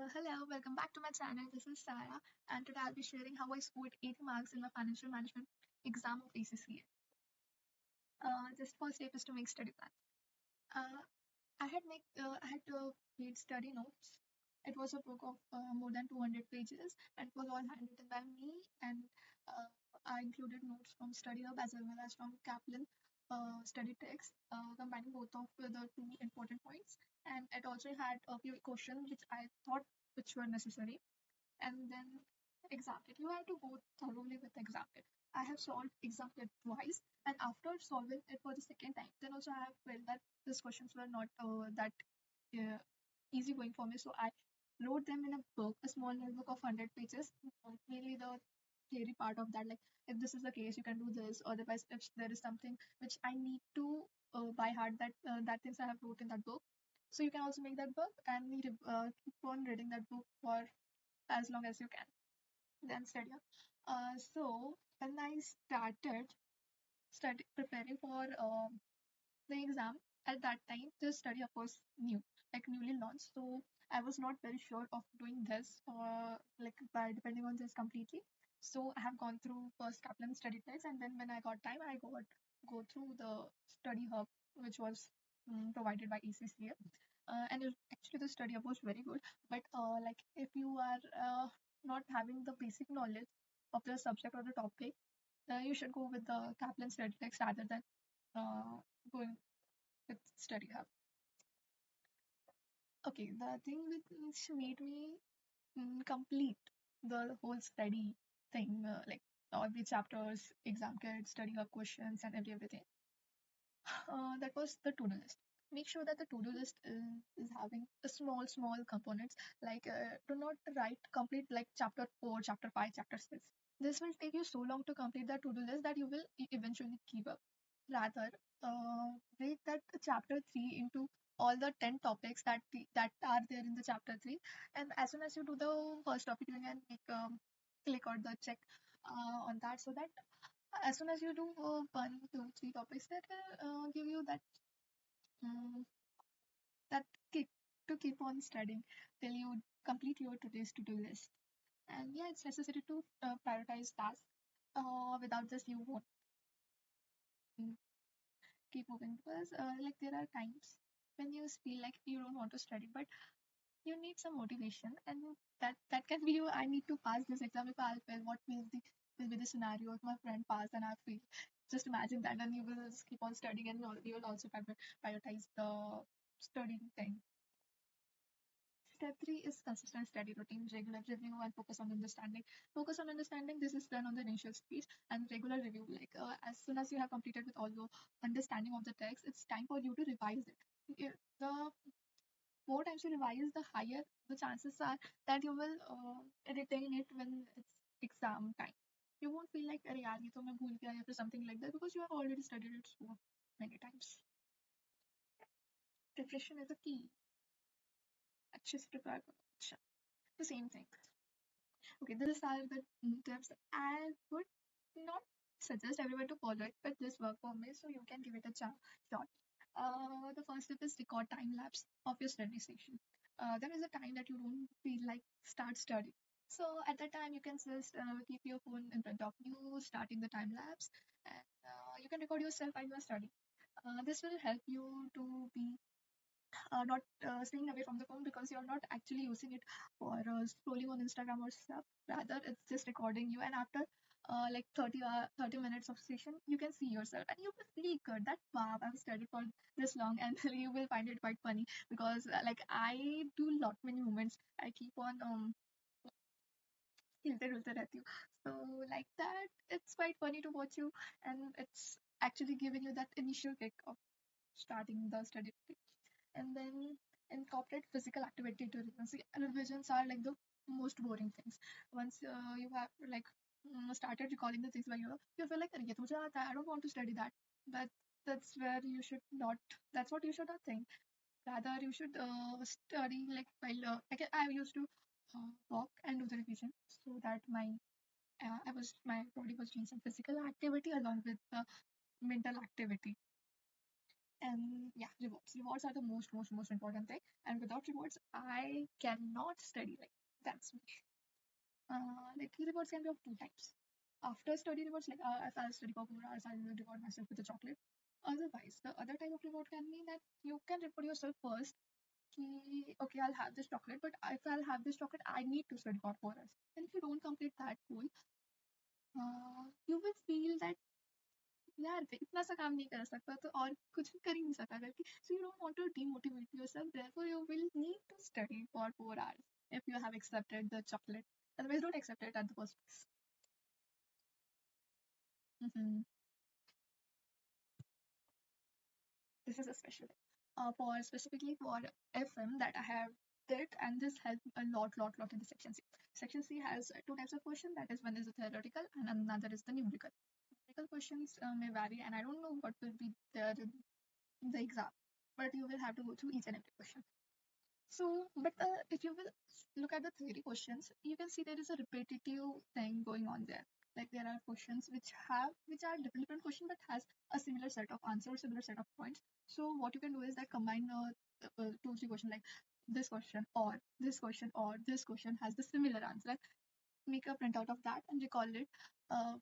Hello, welcome back to my channel. This is Sarah, and today I'll be sharing how I scored 80 marks in my financial management exam of ACCA. Just first step is to make study plan. Uh, I had made study notes. It was a book of more than 200 pages, and it was all handwritten by me. And uh, I included notes from Study Hub as well as from Kaplan study text, combining both of the two important points. And it also had a few questions which I thought which were necessary. And then exam kit. You have to go thoroughly with exam kit. I have solved exam kit twice, and after solving it for the second time, then also I have felt that these questions were not that uh, easy going for me. So I wrote them in a book, a small notebook of 100 pages, mainly the theory part of that. Like, if this is the case, you can do this. Otherwise, if there is something which I need to by heart, that things I have wrote in that book. So you can also make that book and keep on reading that book for as long as you can, then study up. So when I started preparing for the exam, at that time the study up was new, like newly launched. So I was not very sure of doing this, like by depending on this completely. So I have gone through first Kaplan study text, and then when I got time, I got go through the study hub, which was provided by ACCA. Actually, the study hub was very good. But like if you are not having the basic knowledge of the subject or the topic, you should go with the Kaplan study text rather than going with study hub. Okay, the thing which made me complete the whole study thing, like every chapters, exam kit, study hub questions, and everything. That was the to-do list. Make sure that the to-do list is having a small components. Like, do not write complete like chapter 4, chapter 5, chapter 6. This will take you so long to complete that to-do list that you will eventually give up. Rather, break that chapter 3 into all the 10 topics that are there in the chapter 3. And as soon as you do the first topic, you can make click or the check on that, so that as soon as you do one, two, three topics, that will give you um, that kick to keep on studying till you complete your today's to-do list. And yeah, it's necessary to prioritize tasks. Without this, you won't mm, keep moving, because like there are times when you feel like you don't want to study, but you need some motivation, and that can be you. I need to pass this exam. If I'll fail, what will be the scenario if my friend passed and I fail? Just imagine that, and you will just keep on studying, and you will also prioritize the studying thing. Step three is consistent study routine, regular review, and focus on understanding. Focus on understanding. This is done on the initial stage, and regular review. Like as soon as you have completed with all your understanding of the text, it's time for you to revise it. The more times you revise, the higher the chances are that you will retain it when it's exam time. You won't feel like, अरे यार ये तो मैं भूल गया या फिर something like that, because you have already studied it so many times. Preparation is a key. अच्छे से prepare करो. अच्छा, the same thing. Okay, these are the tips. I would not suggest everyone to follow it, but this worked for me, so you can give it a shot. The first tip is record time lapse of your study session. There is a time that you don't feel like start studying. So at that time, you can just keep your phone in front of you, starting the time lapse, and you can record yourself while you are studying. This will help you to be not staying away from the phone, because you're not actually using it for scrolling on Instagram or stuff. Rather, it's just recording you, and after like 30 minutes of session, you can see yourself, and you will feel good that wow, I've studied for this long. And you will find it quite funny, because like I do lot many moments. I keep on हिलते डुलते रहती हूँ. So like that, it's quite funny to watch you, and it's actually giving you that initial kick of starting the study. And then incorporate physical activity to revision. See, revisions are like the most boring things. Once you have like started recalling the things by you feel like, "अरे, ये तो मुझे आता है, I don't want to study that." But that's where you should not. That's what you should not think. Rather, you should study like while I used to walk and do the revision, so that my body was doing some physical activity along with the mental activity. And yeah, rewards. Rewards are the most important thing. And without rewards, I cannot study. Like that's me. Like rewards can be of two types. After study rewards, like if I study for 4 hours, I will reward myself with a chocolate. Otherwise, the other type of reward can mean that you can reward yourself first. Okay, I'll have this chocolate, but if I'll have this chocolate, I need to study for 4 hours. And if you don't complete that goal, you will feel that यार इतना सा काम नहीं कर सकता तो और कुछ कर ही नहीं सकता करके so you don't want to demotivate yourself therefore you will need to study for 4 hours if you have accepted the chocolate otherwise don't accept it at the first place. Hmm. This is a special thing. For specifically for FM that I have did and this helped a lot in the section C. Section C has two types of question that is one is the theoretical and another is the numerical. Numerical questions may vary and I don't know what will be there in the exam but you will have to go through each and every question. So, but if you will look at the theory questions, you can see there is a repetitive thing going on there. Like there are questions which are different question but has a similar set of answers, similar set of points. So what you can do is that combine two three questions like this question or this question or this question has the similar answer. Like make a printout of that and recall it uh,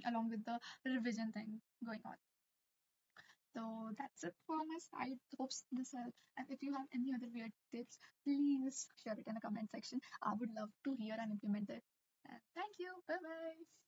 along with the revision thing going on. So that's it for my side. Hope this helps. And if you have any other weird tips, please share it in the comment section. I would love to hear and implement it. And thank you. Bye bye.